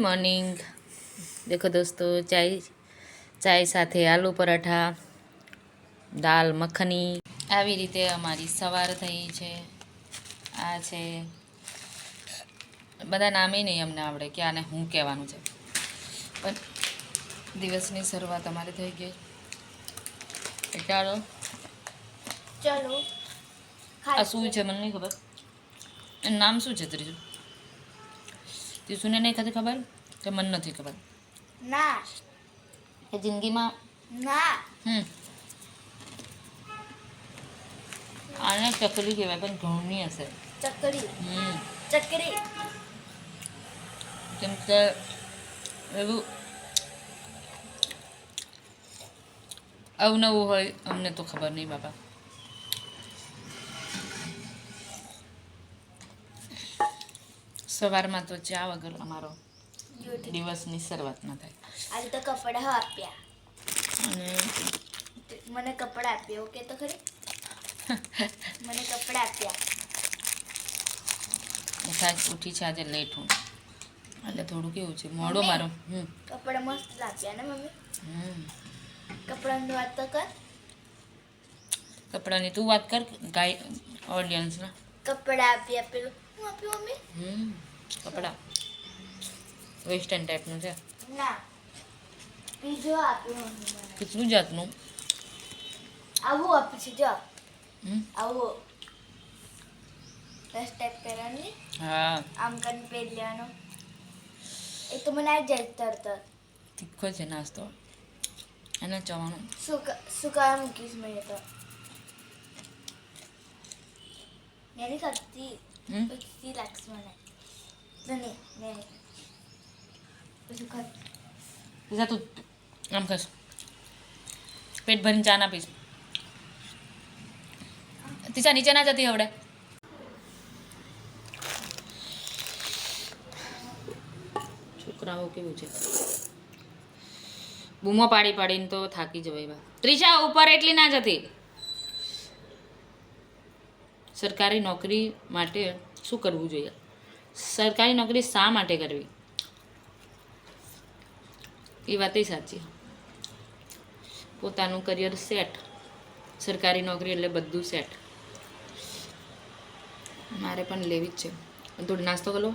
Morning. देखो दोस्तों, चाय साथे आलू पराठा, दाल मखनी। આવી રીતે અમારી સવાર થઈ છે। આ છે, બધા નામે નહીં અમને આવડે કે આને શું કહેવાનું છે, પણ દિવસની શરૂઆત અમારી થઈ ગઈ। ચાલો ચલો આ શું છે મને નહીં ખબર, એનું નામ શું છે ત્રીજું? ત્રીજુંને નહીં ખાતી ખબર કે મને નથી ખબર ના એ જિંદગીમાં ના આને ચકલી કહેવાય, પણ ઘઉંની હશે। ચકરી ચકરી કેમ કે એવું અવનવું હોય, અમને તો ખબર નહીં બાપા। સવારમાં તો ચા વગર અમારો દિવસની શરૂઆત ના થાય। આજે તો કપડા આપ્યા અને મને કપડા આપ્યા, ઓકે તો ખરી મને કપડા આપ્યા। ઉઠી છે આજે લેટ હું, એટલે થોડું કેવું છે મોડો મારો। કપડા મસ્ત લાગ્યા ને મમ્મી? કપડાની વાત તો કર। કપડાની તું વાત કર, ગાય ઓડિયન્સના। કપડા આપ્યા, પેલું હું આપ્યું મમ્મી? કપડા વેસ્ટર્ન ટાઈપનું છે। ના, બીજો આપ્યું મમ્મી મને। કેટલું જાતનું? આવું આપ્યું છે જો, આવું દસ ટાઈપ કરવાની। હા, આમ કરીને પહેરી લેવાનો, એ તો મને આવી જાય તરત। તીખો છે નાસ્તો, એને ચવાનું સુકા મૂકીશ મેં તો એની કરતી પછી લાગશે મને તો નહીં પછી ખર જા તું આમ ખસ, પેટ ભરીને ચા ના પીશ। તીચા નીચે ના જતી હવડે। છોકરાઓ કેવું છે, બૂમો પાડી પાડીને તો થાકી જવાય બા। ત્રિષા ઉપર એટલી ના જતી। સરકારી નોકરી માટે શું કરવું જોઈએ? સરકારી નોકરી શા માટે કરવી? એ વાત સાચી। પોતાનું કરિયર સેટ, સરકારી નોકરી એટલે બધું સેટ। મારે પણ લેવી જ છે, પણ થોડો નાસ્તો કરો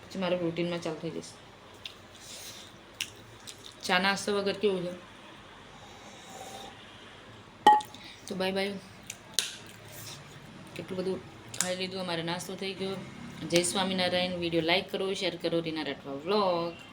પછી મારું રૂટીનમાં ચાલુ થઈ જશે। ચા નાસ્તો વગર કેવું છે? તો બાય બાય। કેટલું બધું ખાઈ લીધું, અમારે નાસ્તો થઈ ગયો। જય સ્વામિનારાયણ। વિડીયો લાઈક કરો, શેર કરો, રીના રાઠવા વ્લોગ।